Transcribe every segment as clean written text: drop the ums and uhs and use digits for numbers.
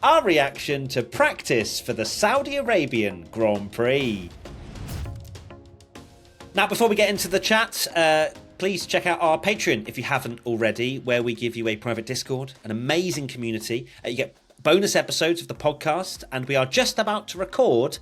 Our reaction to practice for the Saudi Arabian Grand Prix. Now, before we get into the chat, please check out our Patreon if you haven't already, where we give you a private Discord, an amazing community. You get bonus episodes of the podcast, and we are just about to record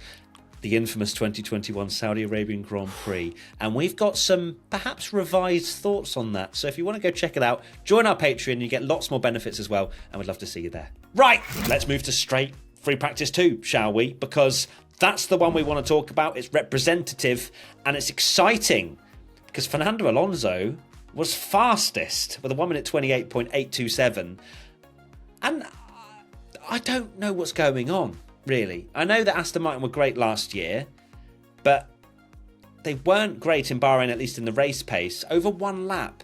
the infamous 2021 Saudi Arabian Grand Prix. And we've got some perhaps revised thoughts on that. So if you want to go check it out, join our Patreon. You get lots more benefits as well. And we'd love to see you there. Right, let's move to straight free practice 2, shall we? Because that's the one we want to talk about. It's representative and it's exciting because Fernando Alonso was fastest with a 1 minute 28.827. And I don't know what's going on. Really. I know that Aston Martin were great last year, but they weren't great in Bahrain, at least in the race pace, over one lap.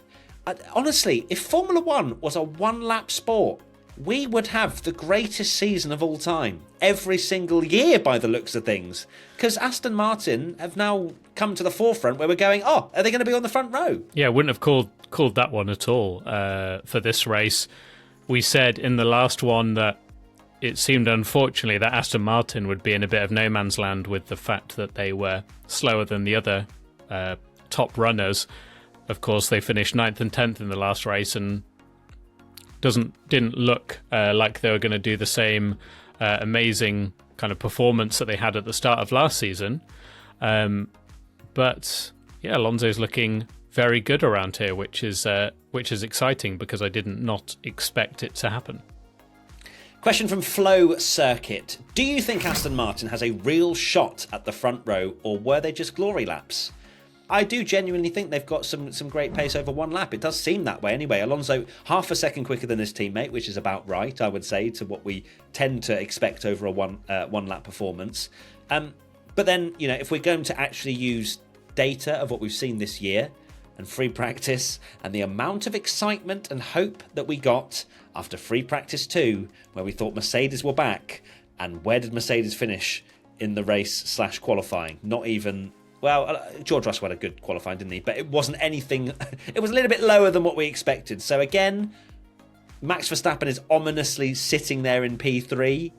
Honestly, if Formula One was a one-lap sport, we would have the greatest season of all time, every single year by the looks of things. Because Aston Martin have now come to the forefront where we're going, are they going to be on the front row? Yeah, I wouldn't have called that one at all for this race. We said in the last one that it seemed, unfortunately, that Aston Martin would be in a bit of no man's land with the fact that they were slower than the other top runners. Of course, they finished 9th and 10th in the last race and didn't look like they were going to do the same amazing kind of performance that they had at the start of last season. But yeah, Alonso's looking very good around here, which is exciting because I did not expect it to happen. Question from Flow Circuit. Do you think Aston Martin has a real shot at the front row, or were they just glory laps? I do genuinely think they've got some great pace over one lap. It does seem that way anyway. Alonso, half a second quicker than his teammate, which is about right, I would say, to what we tend to expect over a one lap performance. But then, if we're going to actually use data of what we've seen this year, and free practice, and the amount of excitement and hope that we got after free practice 2, where we thought Mercedes were back, and where did Mercedes finish in the race / qualifying? Not even, well, George Russell had a good qualifying, didn't he? But it wasn't anything, it was a little bit lower than what we expected. So again, Max Verstappen is ominously sitting there in P3.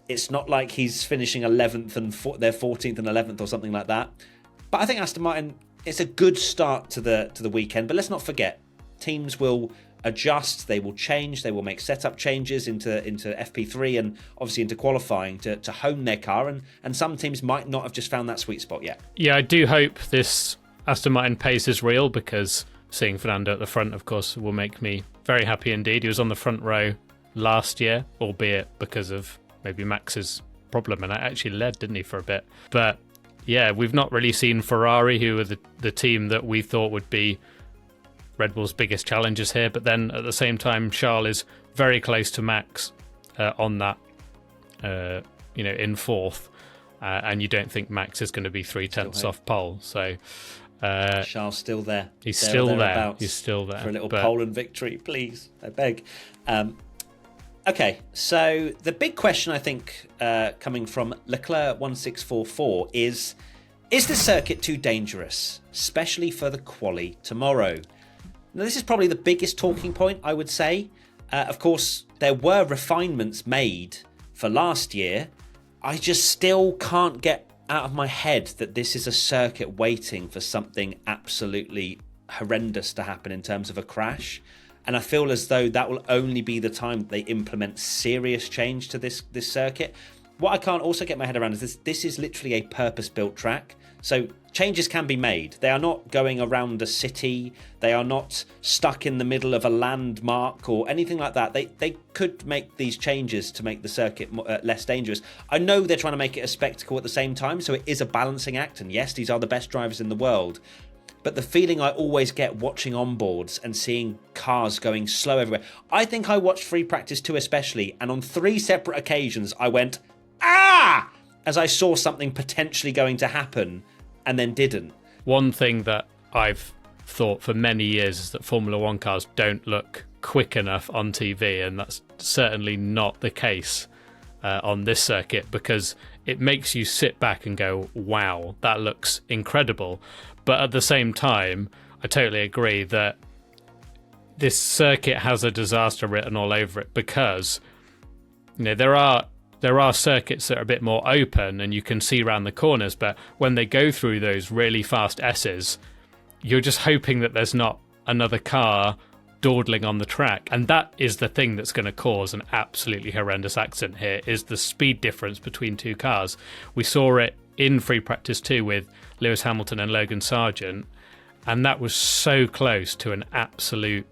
It's not like he's finishing 11th and they're 14th and 11th or something like that. But I think Aston Martin, it's a good start to the weekend. But let's not forget, teams will adjust, they will change, they will make setup changes into FP3 and obviously into qualifying to hone their car, and some teams might not have just found that sweet spot yet. Yeah, I do hope this Aston Martin pace is real, because seeing Fernando at the front, of course, will make me very happy indeed. He was on the front row last year, albeit because of maybe Max's problem, and I actually led, didn't he, for a bit. But yeah, we've not really seen Ferrari, who are the team that we thought would be Red Bull's biggest challenges here, but then at the same time, Charles is very close to Max on that, in fourth, and you don't think Max is going to be 3/10 off pole. So Charles still there. He's still there. He's still there for a little Poland victory, please. I beg. Okay, so the big question I think coming from Leclerc1644 is this circuit too dangerous, especially for the quali tomorrow? Now, this is probably the biggest talking point, I would say. Of course, there were refinements made for last year. I just still can't get out of my head that this is a circuit waiting for something absolutely horrendous to happen in terms of a crash. And I feel as though that will only be the time that they implement serious change to this circuit. What I can't also get my head around is this is literally a purpose-built track. So changes can be made. They are not going around a city. They are not stuck in the middle of a landmark or anything like that. They could make these changes to make the circuit less dangerous. I know they're trying to make it a spectacle at the same time, so it is a balancing act. And yes, these are the best drivers in the world. But the feeling I always get watching onboards and seeing cars going slow everywhere. I think I watched free practice 2 especially, and on 3 separate occasions I went, ah! As I saw something potentially going to happen and then didn't. One thing that I've thought for many years is that Formula One cars don't look quick enough on TV, and that's certainly not the case on this circuit, because it makes you sit back and go, wow, that looks incredible. But at the same time, I totally agree that this circuit has a disaster written all over it, because there are circuits that are a bit more open and you can see around the corners, but when they go through those really fast S's, you're just hoping that there's not another car dawdling on the track, and that is the thing that's going to cause an absolutely horrendous accident here, is the speed difference between two cars. We saw it in free practice 2 with Lewis Hamilton and Logan Sargeant, and that was so close to an absolute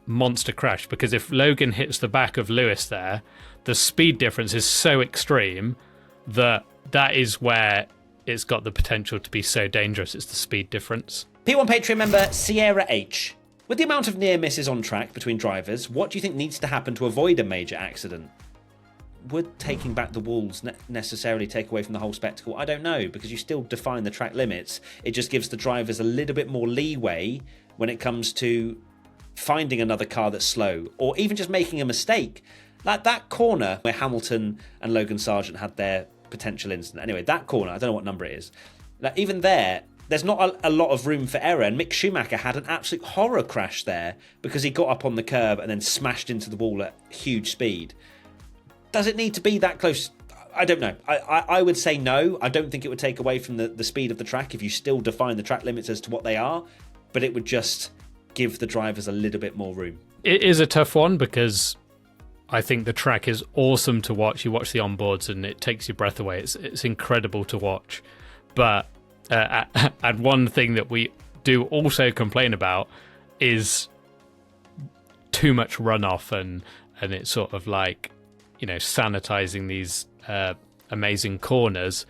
monster crash, because if Logan hits the back of Lewis there, the speed difference is so extreme that is where it's got the potential to be so dangerous. It's the speed difference. P1 Patreon member Sierra H. With the amount of near misses on track between drivers, what do you think needs to happen to avoid a major accident? Would taking back the walls necessarily take away from the whole spectacle? I don't know, because you still define the track limits. It just gives the drivers a little bit more leeway when it comes to finding another car that's slow, or even just making a mistake. Like that corner where Hamilton and Logan Sargeant had their potential incident. Anyway, that corner, I don't know what number it is. Like, even there's not a lot of room for error, and Mick Schumacher had an absolute horror crash there because he got up on the curb and then smashed into the wall at huge speed. Does it need to be that close? I don't know. I would say no. I don't think it would take away from the speed of the track if you still define the track limits as to what they are, but it would just give the drivers a little bit more room. It is a tough one because I think the track is awesome to watch. You watch the onboards and it takes your breath away. It's incredible to watch. But and one thing that we do also complain about is too much runoff, and it's sort of like, sanitizing these amazing corners.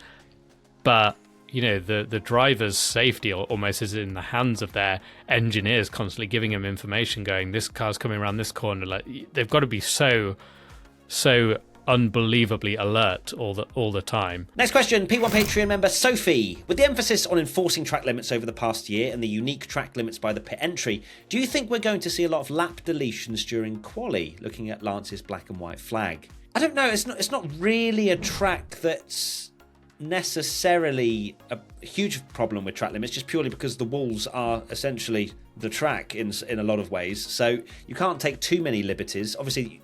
But the driver's safety almost is in the hands of their engineers, constantly giving them information, going, this car's coming around this corner. Like, they've got to be so unbelievably alert all the time. Next question, P1 Patreon member Sophie. With the emphasis on enforcing track limits over the past year and the unique track limits by the pit entry, do you think we're going to see a lot of lap deletions during quali, looking at Lance's black and white flag? I don't know. It's not really a track that's necessarily a huge problem with track limits, just purely because the walls are essentially the track in a lot of ways. So you can't take too many liberties. Obviously,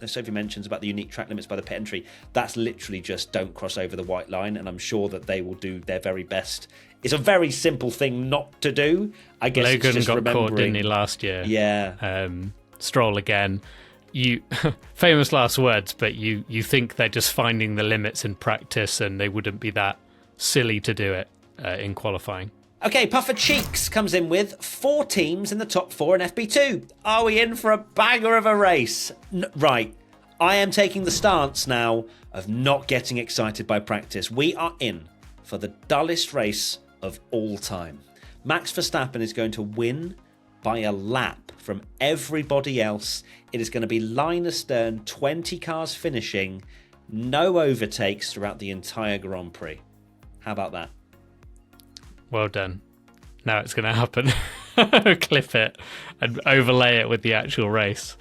Sophie mentions about the unique track limits by the pit entry. That's literally just don't cross over the white line, and I'm sure that they will do their very best. It's a very simple thing not to do. I guess Logan it's just got remembering. caught, didn't he, last year? Yeah. Stroll again. You famous last words, but you think they're just finding the limits in practice, and they wouldn't be that silly to do it in qualifying. Okay, Puffer Cheeks comes in with 4 teams in the top 4 in FP2. Are we in for a banger of a race? Right. I am taking the stance now of not getting excited by practice. We are in for the dullest race of all time. Max Verstappen is going to win by a lap from everybody else. It is going to be line astern, 20 cars finishing, no overtakes throughout the entire Grand Prix. How about that? Well done. Now it's going to happen. Clip it and overlay it with the actual race.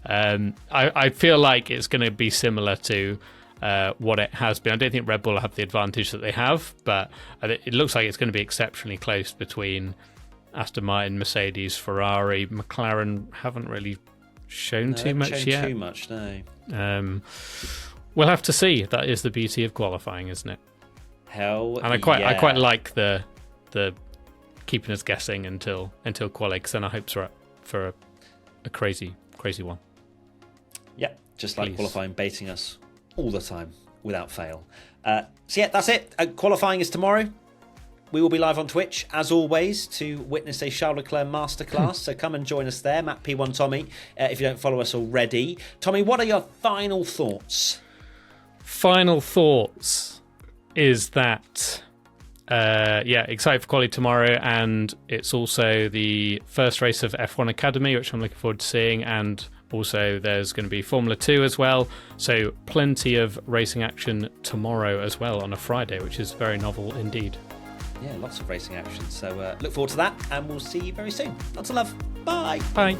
I feel like it's going to be similar to what it has been. I don't think Red Bull have the advantage that they have, but it looks like it's going to be exceptionally close between Aston Martin, Mercedes, Ferrari. McLaren haven't really shown too much yet. Too much, no. We'll have to see. That is the beauty of qualifying, isn't it? Hell, and I quite like the keeping us guessing until quali, because then our hopes are up for a crazy one. Yeah, just like qualifying baiting us all the time without fail. So yeah, that's it. Qualifying is tomorrow. We will be live on Twitch, as always, to witness a Charles Leclerc masterclass. So come and join us there, Matt P1 Tommy, if you don't follow us already. Tommy, what are your final thoughts? Final thoughts is that, excited for quali tomorrow, and it's also the first race of F1 Academy, which I'm looking forward to seeing, and also there's going to be Formula 2 as well, so plenty of racing action tomorrow as well on a Friday, which is very novel indeed. Yeah, lots of racing action, so look forward to that, and we'll see you very soon. Lots of love. Bye. Bye.